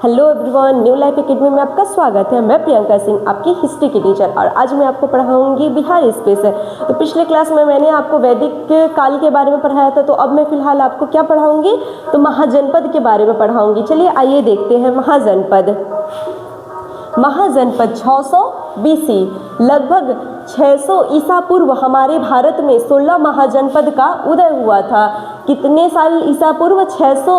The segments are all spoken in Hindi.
Hello everyone, new life academy में आपका स्वागत है। मैं प्रियंका सिंह, आपकी हिस्ट्री की टीचर, और आज मैं आपको पढ़ाऊंगी बिहार स्पेस। तो पिछले क्लास में मैंने आपको वैदिक काल के बारे में पढ़ाया था, तो अब मैं फिलहाल आपको क्या पढ़ाऊंगी, तो महाजनपद के बारे में पढ़ाऊंगी। चलिए आइए देखते हैं। महाजनपद 600 BC, लगभग 600 ईसा पूर्व हमारे भारत में 16 महाजनपद का उदय हुआ था। कितने साल ईसा पूर्व? 600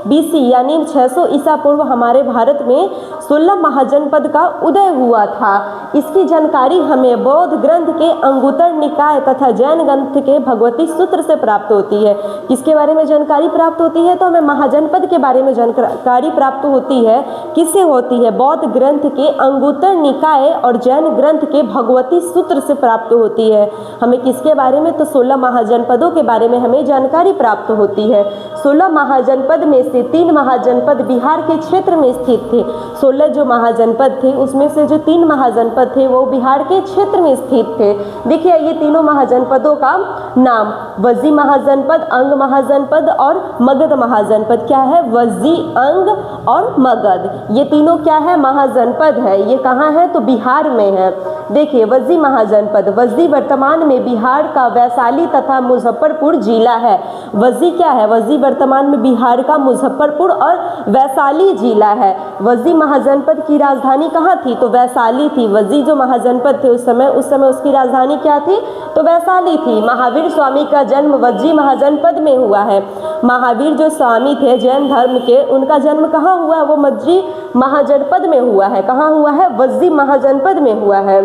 BC, यानी 600 ईसा पूर्व हमारे भारत में 16 महाजनपद का उदय हुआ था। इसकी जानकारी हमें बौद्ध ग्रंथ के अंगुत्तर निकाय तथा जैन ग्रंथ के भगवती सूत्र से प्राप्त होती है। किसके बारे में जानकारी प्राप्त होती है? तो हमें महाजनपद के बारे में जानकारी प्राप्त होती है। किससे होती है? बौद्ध ग्रंथ के अंगुत्तर निकाय और जैन ग्रंथ के भगवती सूत्र से प्राप्त होती है। हमें किसके बारे में? तो 16 महाजनपदों के बारे में हमें जानकारी प्राप्त होती है। 16 महाजनपद में से 3 महाजनपद बिहार के क्षेत्र में स्थित थे। 16 जो महाजनपद थे उसमें से जो 3 महाजनपद थे वो बिहार के क्षेत्र में स्थित थे। देखिए ये तीनों महाजनपदों का नाम वज्जी महाजनपद, अंग महाजनपद और मगध महाजनपद। क्या है? वज्जी, अंग और मगध, ये तीनों क्या है? महाजनपद है। ये कहाँ है? तो बिहार में है। देखिए वज्जी महाजनपद, वज्जी वर्तमान में बिहार का वैशाली तथा मुजफ्फरपुर जिला है। वज्जी क्या है? वज्जी वर्तमान में बिहार का मुजफ्फरपुर और वैशाली जिला है। वज्जी महाजनपद की राजधानी कहाँ थी? तो वैशाली थी। वज्जी जो महाजनपद थे उस समय उसकी राजधानी क्या थी? तो वैशाली थी। महावीर स्वामी का जन्म वज्जी महाजनपद में हुआ है। महावीर जो स्वामी थे जैन धर्म के, उनका जन्म कहाँ हुआ? वो वज्जी महाजनपद में हुआ है। कहाँ हुआ है? वज्जी महाजनपद में हुआ है।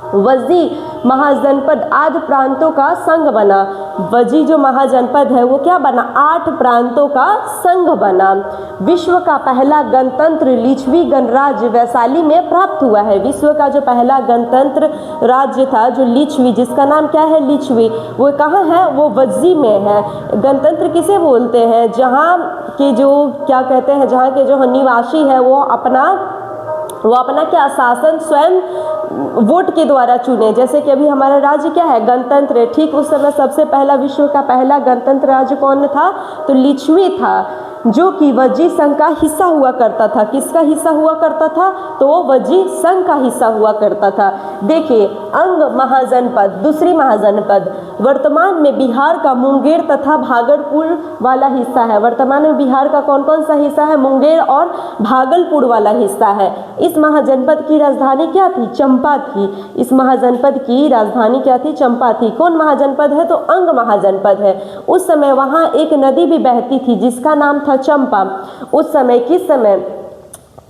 वज्जी महाजनपद 8 प्रांतों का संघ बना। वज्जी जो महाजनपद है वो क्या बना? 8 प्रांतों का संघ बना। विश्व का पहला गणतंत्र लिच्छवी गणराज्य वैशाली में प्राप्त हुआ है। विश्व का जो पहला गणतंत्र राज्य था जो लिच्छवी, जिसका नाम क्या है? लिच्छवी, वो कहाँ है? वो वज्जी में है। गणतंत्र किसे बोलते हैं? जहाँ के जो क्या कहते हैं, जहाँ के जो निवासी है वो अपना क्या शासन स्वयं वोट के द्वारा चुने। जैसे कि अभी हमारा राज्य क्या है? गणतंत्र है। ठीक उस समय सबसे पहला विश्व का पहला गणतंत्र राज्य कौन था? तो लिच्छवी था, जो कि वज्जी संघ का हिस्सा हुआ करता था। किसका हिस्सा हुआ करता था? तो वो वज्जी संघ का हिस्सा हुआ करता था। देखिए अंग महाजनपद, दूसरी महाजनपद, वर्तमान में बिहार का मुंगेर तथा भागलपुर वाला हिस्सा है। वर्तमान में बिहार का कौन कौन सा हिस्सा है? मुंगेर और भागलपुर वाला हिस्सा है। इस महाजनपद की राजधानी क्या थी? चंपा थी। इस महाजनपद की राजधानी क्या थी? चंपा थी। कौन महाजनपद है? तो अंग महाजनपद है। उस समय वहाँ एक नदी भी बहती थी जिसका नाम था चंपा। उस समय किस समय?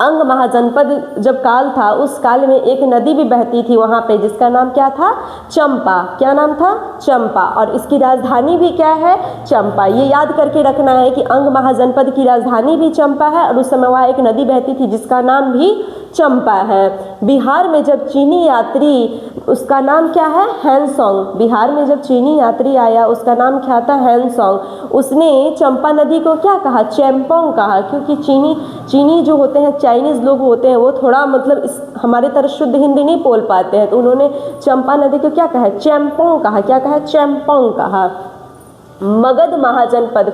अंग महाजनपद जब काल था उस काल में एक नदी भी बहती थी वहाँ पे, जिसका नाम क्या था? चंपा। क्या नाम था? चंपा। और इसकी राजधानी भी क्या है? चंपा। ये याद करके रखना है कि अंग महाजनपद की राजधानी भी चंपा है और उस समय वहाँ एक नदी बहती थी जिसका नाम भी चंपा है। बिहार में जब चीनी यात्री, उसका नाम क्या है? हैंसोंग। बिहार में जब चीनी यात्री आया उसका नाम क्या था? हैंसोंग। उसने चंपा नदी को क्या कहा? चैंपोंग कहा, क्योंकि चीनी जो होते हैं, चाइनीज लोग होते हैं, वो थोड़ा मतलब हमारे तरह शुद्ध हिंदी नहीं बोल पाते हैं, तो उन्होंने चंपा नदी को क्या कहा? चैंपोंग कहा। क्या कहा? चैंपोंग कहा। मगध महाजनपद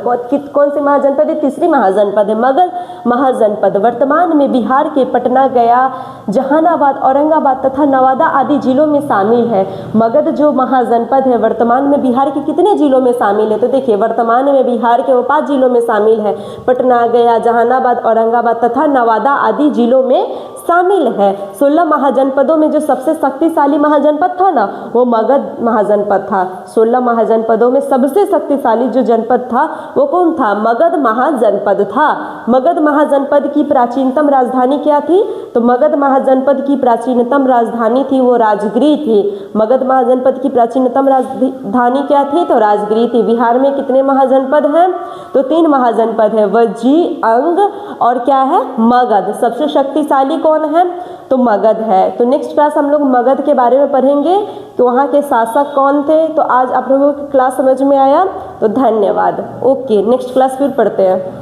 कौन सी महाजनपद है? तीसरी महाजनपद है मगध महाजनपद। वर्तमान में बिहार के पटना, गया, जहानाबाद, औरंगाबाद तथा नवादा आदि जिलों में शामिल है। मगध जो महाजनपद है वर्तमान में बिहार के कितने जिलों में शामिल है? तो देखिए वर्तमान में बिहार के वो 5 जिलों में शामिल है। पटना, गया, जहानाबाद, औरंगाबाद तथा नवादा आदि जिलों में शामिल है। 16 महाजनपदों में जो सबसे शक्तिशाली महाजनपद था ना, वो मगध महाजनपद था। 16 महाजनपदों में सबसे शक्तिशाली जो जनपद था वो कौन था? मगध महाजनपद था। मगध महाजनपद की प्राचीनतम राजधानी क्या थी? तो मगध महाजनपद की प्राचीनतम राजधानी थी वो राजगृह थी। मगध महाजनपद की प्राचीनतम राजधानी क्या थी? तो राजगृह थी। बिहार में कितने महाजनपद हैं? तो 3 महाजनपद है, वज्जी, अंग और क्या है? मगध। सबसे शक्तिशाली कौन है? तो मगध है। तो नेक्स्ट क्लास हम लोग मगध के बारे में पढ़ेंगे, तो वहाँ के शासक कौन थे। तो आज आप लोगों की क्लास समझ में आया? तो धन्यवाद। ओके, नेक्स्ट क्लास फिर पढ़ते हैं।